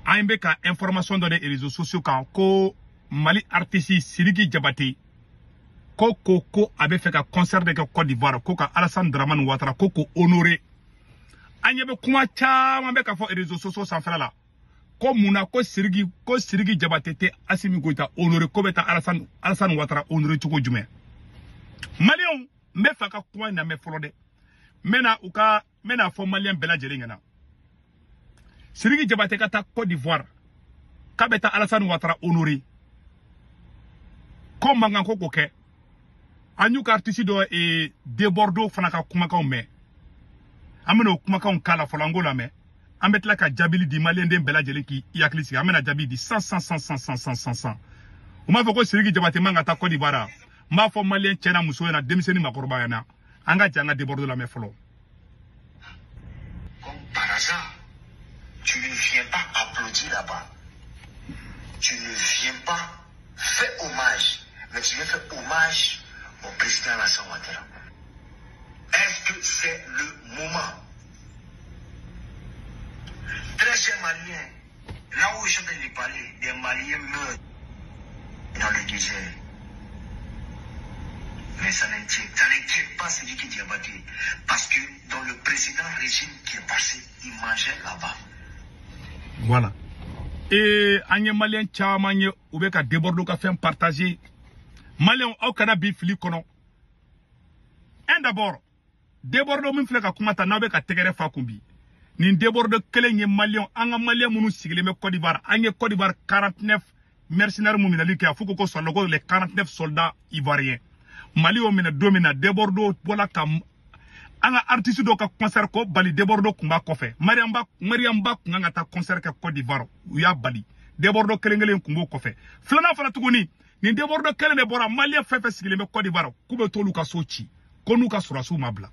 an bɛ ka information dɔ de réseaux sociaux kan ko Mali artiste Sidiki Diabaté ko a bɛ fɛ ka concert de kɛ Côte d'Ivoire ko ka Alassane Dramane Ouattara ko honorer an ɲɛ bɛ kuma caman bɛ ka fɔ réseaux sociaux sanfɛla la ko munna ko Sidiki Diabaté tɛ Assimi Goïta honorer ko bɛ taa Alassane Ouattara honorer cogo jumɛn Maliens n bɛ fɛ ka kuma in lamɛn fɔlɔ dɛ n bɛna fɔ Malien bɛɛ lajɛlen ɲɛna Sidiki Diabaté ka taa Côte d'Ivoire k'a bɛ taa Alassane Ouattara honorer ko mankan ko k'o kɛ an y'u ka artiste dɔ Debordo fana ka kumakanw mɛn an bɛna o kumakanw k'a la fɔlɔ an k'o lamɛn an bɛ tila ka jaabili di Malien den bɛɛ lajɛlen k'i hakili sigi an bɛna jaabi di 100 u m'a fɔ ko Sidiki Diabaté man ka taa Côte d'Ivoire n b'a fɔ Malien cɛ n'a muso ɲɛna denmisɛnnin makɔrɔba ɲɛna an ka jɛ an ka Debordo lamɛn fɔlɔ. Comme par hasard, tu ne viens pas applaudir là-bas. Tu ne viens pas faire hommage, mais tu viens faire hommage au président Alassane Ouattara. Est-ce que c'est le moment? Très chers Maliens, là où je suis en train de parler, des Maliens meurent dans le désert. Mais ça n'inquiète pas Sidiki Diabaté, parce que dans le précédent régime qui est passé, il mangeait là-bas. Voilà. Et an ye Malien caman ye u bɛ ka Debordo ka fɛn partager Malien aw kana bi fili kɔnɔ d'abord Debordo min filɛ ka kuma ta n'aw bɛ ka tɛgɛrɛ fa kun bi nin Debordo kelen ye Malien an ka Malien minnu sigilen bɛ Côte d'Ivoire an ye Côte d'Ivoire 49 mercenaires minnu minɛli kɛ a fɔ ko sɔrɔ ko les 49 soldats ivoiriens Mali o minɛ don min na Debordo bɔla ka an ka artiste dɔ ka concert ko bali Debordo kun b'a kɔfɛ Mariam Ba kun kan ka taa concert kɛ Côte d'Ivoire u y'a bali Debordo kelen kun b'o kɔfɛ filanan fana tuguni nin Debordo kelen de bɔra Malien fɛn fɛn sigilen bɛ Côte d'Ivoire k'u bɛ t'olu ka so ci ko n'u ka sɔrɔsiw ma bila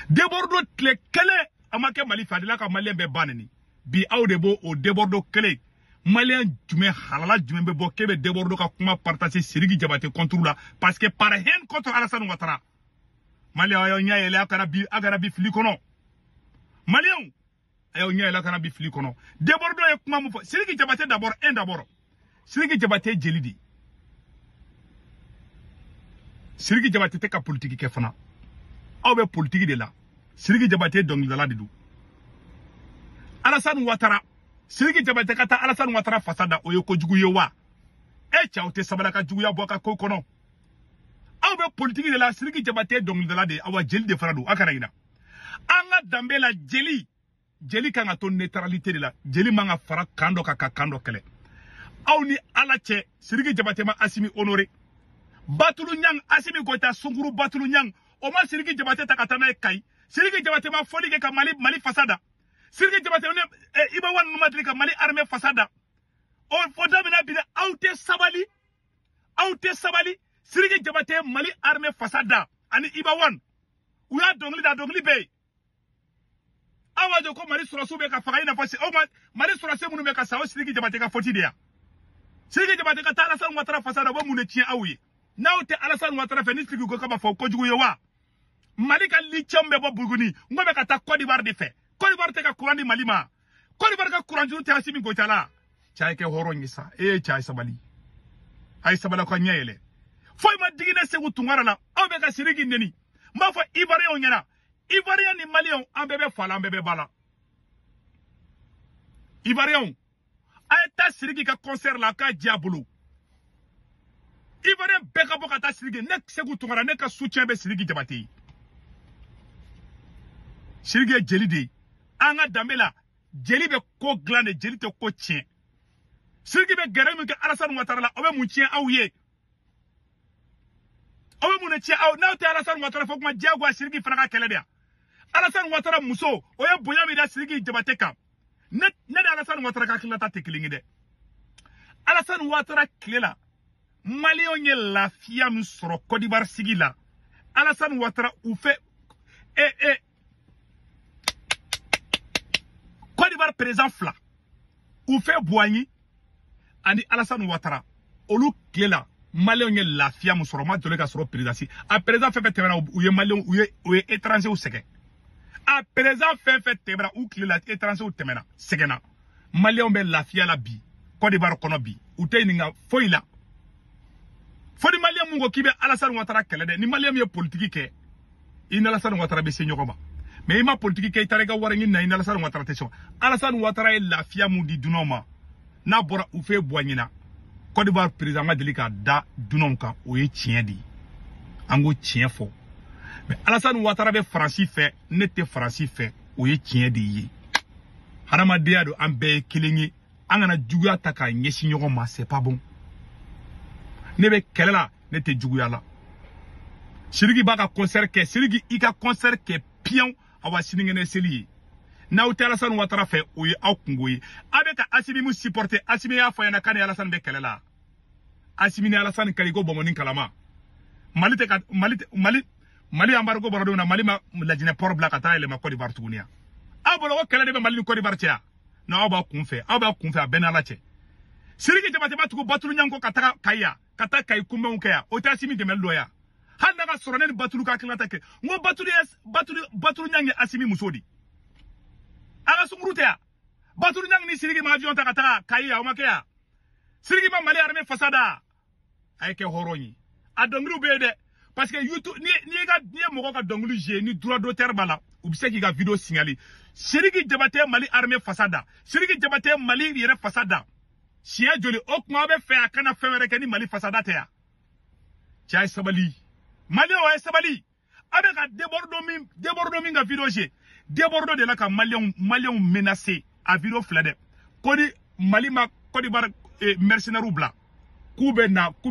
Debordo tile kelen a ma kɛ Mali fɛ a dila ka Malien bɛɛ ban nin bi aw de b'o o Debordo kelen Malien jumɛn halala jumɛn bɛ bɔ k'e bɛ Debordo ka kuma partager Sidiki Diabaté contre la parce que par haine contre Alassane Ouattara Malien ayo nya yele akara bi fili kono Malien ayo nya yele akara bi fili kono Debordo e kuma mu Sidiki Diabaté d'abord Sidiki Diabaté jelidi Sidiki Diabaté te ka politique ke fana aw be politique de la Sidiki Diabaté dongidala de du Alassane Ouattara Sidiki Diabaté ka taa Alassane Ouattara fasada o ye kojugu ye wa e cɛw tɛ sabala ka juguya bɔ ka ko kɔnɔ aw bɛ politique de la Sidiki Diabaté dongidala de awa jeli de fana do a kana ɲina an ka danbe la jeli kan ka to neutralité de la jeli man ka fara kan dɔ ka kan dɔ kɛlɛ aw ni ala cɛ Sidiki Diabaté ma Assimi honoré Batulu Niang Assimi Goïta Sunkuru Batulu Niang o ma Sidiki Diabaté ta ka taa n'a ye Kayi Sidiki Diabaté ma fɔli kɛ ka Mali fasada Sidiki Diabaté Iba Wane numa deli ka Mali armée fasada o fo damina bi aw tɛ sabali Sidiki Diabaté Mali armée fasada ani Iba Wane u y'a dɔnkili bɛ awa jo ko Mali sɔrɔsiw bɛ ka faga i n'a fɔ Mali sɔrɔsi minnu bɛ ka sa o Sidiki Diabaté ka fɔti de ya Sidiki Diabaté ka taa Alassane Ouattara fasada o mun de tiɲɛ aw ye n'aw tɛ Alassane Ouattara fɛ ni Sidiki ko k'a b'a fɔ kojugu ye wa Mali ka licɛnw bɛ bɔ Buguni n ko bɛ ka taa Côte d'Ivoire de fɛ Côte d'Ivoire tɛ ka courant di Mali ma Côte d'Ivoire ka courant juru tɛ Assimi Goïta la cɛ kɛ hɔrɔn ye sa cɛ sabali a ye sabali ka ɲɛ yɛlɛ foyi ma digine Segu Tunkara la aw bɛ ka Sidiki neni n b'a fɔ Ivoirien ɲɛna Ivoirien ni Malien an bɛɛ bɛ fa la an bɛɛ bɛ ba la Ivoirien a ye taa Sidiki ka concert la a k'a diya bolo Ivoirien bɛɛ ka bɔ ka taa Sidiki ne Segu Tunkara ne ka soutien bɛ Sidiki Diabaté ye Sidiki ye jeli de ye an ka danbe la jeli bɛ ko dilan de jeli tɛ ko tiɲɛ Sidiki bɛ gɛrɛ min kɛ Alassane Ouattara la o bɛ mun tiɲɛ aw ye aw bɛ mun de tiɲɛ aw n'aw tɛ Alassane Ouattara fɔ kuma diyagoya Sidiki fana ka kɛlɛ de ya Alassane Ouattara muso o ye bonya min da Sidiki Diabaté kan ne de Alassane Ouattara ka hakilina tɛ kelen ye dɛ Alassane Ouattara tile la Malien ye lafiya min sɔrɔ Côte d'Ivoire sigi la Alassane Ouattara u fɛ Côte d'Ivoire président fila u fɛ Boigny ani Alassane Ouattara olu tile la Malien ye lafiya min sɔrɔ ma deli ka sɔrɔ présidence a président fɛn fɛn tɛmɛna u ye Malien u ye étranger sɛgɛn a président fɛn fɛn tɛmɛna u tile la étranger tɛmɛna sɛgɛnna Maliens be lafiya la bi Côte d'Ivoire kono bi ute ninga foyi la fodi Malien mungo kibe Alassane Ouattara kele de ni Malien ye politique ke ina Alassane Ouattara be senyo ba mais ima politique ke itarega warangi na ina Alassane Ouattara teso Alassane Ouattara e lafiya mundi dunoma na bora ou fe boignina Côte d'Ivoire président Madelika da dunonka o ye tien di ango tien fo mais Alassane Ouattara be Franci fait nete Franci fait o ye tien di yi harama de ado ambe kelengi angana juguya taka nyesi nyogo ma c'est pas bon nebe kelela nete juguya la Sirigi baka concert ke Sirigi ika concert ke pion awa siningene seli na uti Alassane Ouattara fait oye au kungoye avec Assimi mu supporter Assimi ya fayana kane Alassane be kelela Assimi ni Alassane kaliko bomonin kalama Mali embargo borado na Mali ma lajine port black ata ele ma Côte d'Ivoire tugunia abolo ko kele de Mali ni Côte d'Ivoire tia na aba kunfe a benala che Sirigi jabate batuko batulu nyanko kata kaya kata kay kumbe unkaya o ta Assimi de meloya handa ga sorone ni batulu ka kilata ke ngo batulu nyangi Assimi musodi ala sumurute ya batulu nyangi ni Sirigi ma avion ta kata kaya o makaya Sirigi ma Mali armée fasada ayke horoni adongru bede parce que YouTube ni moko ka donglu je ni droit d'auteur bala ou bise ki ga vidéo signalé Sirigi jabate Mali armée fasada Sirigi jabate Mali yere fasada Chia joli okma be fe akana femere ke ni Mali fasada te ya Chia sabali Mali o sabali abe ka débordo mi ga vidéo je débordo de la ka Malien menacé a vidéo flade kodi Mali ma kodi bar mercenaire bla kube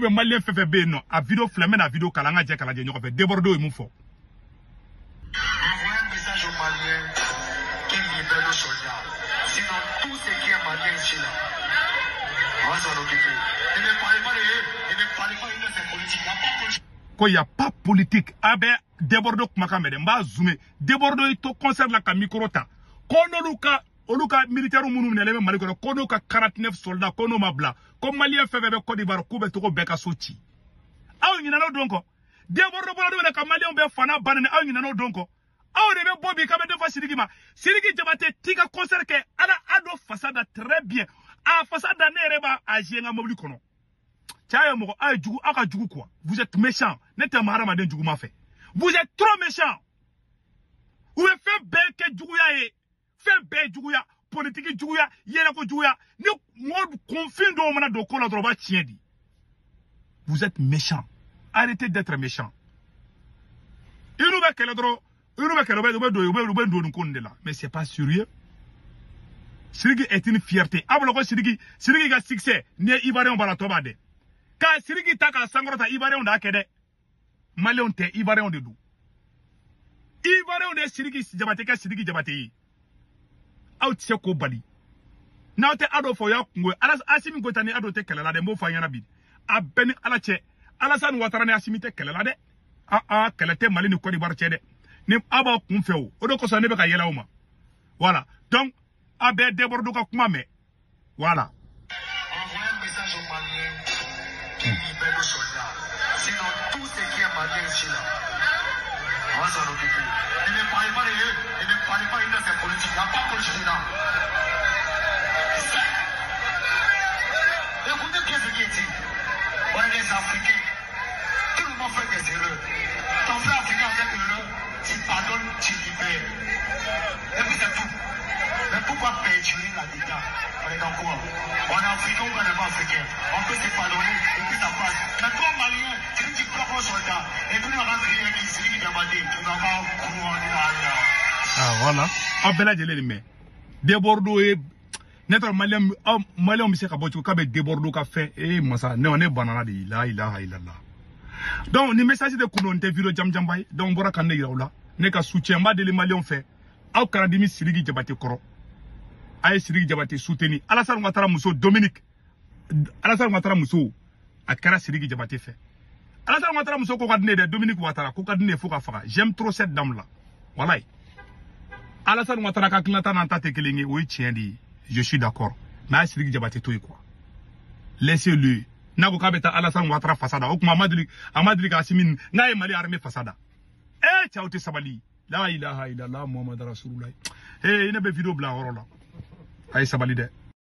Malien fefe be no a vidéo flame na vidéo kalanga je kala je nyoko fe débordo e mu fo envoyez un message aux Maliens qui libèrent nos soldats sinon tout ce qui est malien ici là on va s'en occuper et ne parlez pas de ces politiques il y a pas politique abe débordo kumakamede mba zoomé débordo to concert la ka mikrota kono oluka militaire munu neleme Mali ko kono ka 49 soldats kono mabla comme Malien fefe be Côte d'Ivoire kube to ko beka sochi aw nyina no donko débordo bola do ka Malien be fana banane aw nyina no donko aw de be bobi ka be defa Sirigi ma Sirigi jabate tika concert ke ala ado fasada très bien a fasada nereba a jenga mobli kono Tiens, quoi. Vous êtes méchant. Vous êtes trop méchant. Vous faites bête djouya, politique djouya, yelako djouya. Vous êtes méchant. Arrêtez d'être méchant. Mais c'est pas sérieux. Sirigi est une fierté. Sirigi a succès. Né Ivoirien balatobade. Ka Sirigi taka sangrota Ivoirien da kede Malien te Ivoirien de dou Ivoirien de Sirigi jabate ka Sirigi jabate yi out se ko bali na te ado fo ya ngwe Assimi gotani ado te kelela de mo fa yana bi a beni ala che Alassane Ouattara ne Assimi te kelela de kelete Mali ni Côte d'Ivoire che de ni aba kun fe o do ko so ne be ka yela o ma voilà donc abe débordo ka kuma me voilà libère nos soldats. Sinon, tout ce qui est malien ici là, on va s'en occuper. Et ne parlez pas de ces politiques. Il n'y a pas de politique là. Écoutez bien ce qui est dit. On est des Africains. Tout le monde fait des erreurs. Ton frère africain fait des erreurs. Tu pardonnes, tu libères. Et puis c'est tout. Mais pourquoi perturber là-dedans? On est dans quoi? On est africain ou on n'est pas africain? On peut se pardonner et puis ça passe. Mais toi, Malien, tu dis que tu prends un soldat et puis on rentre rien qui se dit d'amader. Tu vas pas courir là. Ah voilà. Ah bela jele mais débordo et neto Malien monsieur ka bocho ka be débordo ka fait et masa ne on est banana de la ilaha illallah. Donc ni message de kunonte vidéo jamjambay donc bora kan ne yawla ne ka soutien ba de les Maliens fait. Aw karadimi Sirigi jabate koro ay Sirigi jabate soutenu Alassane Ouattara muso Dominique Alassane Ouattara muso akara Sirigi jabate fait Alassane Ouattara muso ko kadine de Dominique Ouattara ko kadine fo ka faka j'aime trop cette dame là voilà Alassane Ouattara ka klata nan tate kelingi oui tien di je suis d'accord mais Sirigi jabate to quoi laissez-le nako kabeta Alassane Ouattara fasada o kuma Amadri ka Assimi ngaye Mali armée fasada tiaote sabali la ilaha illallah Muhammad Rasulullah. Il y a une vidéo blanc. Aïe, ça valide.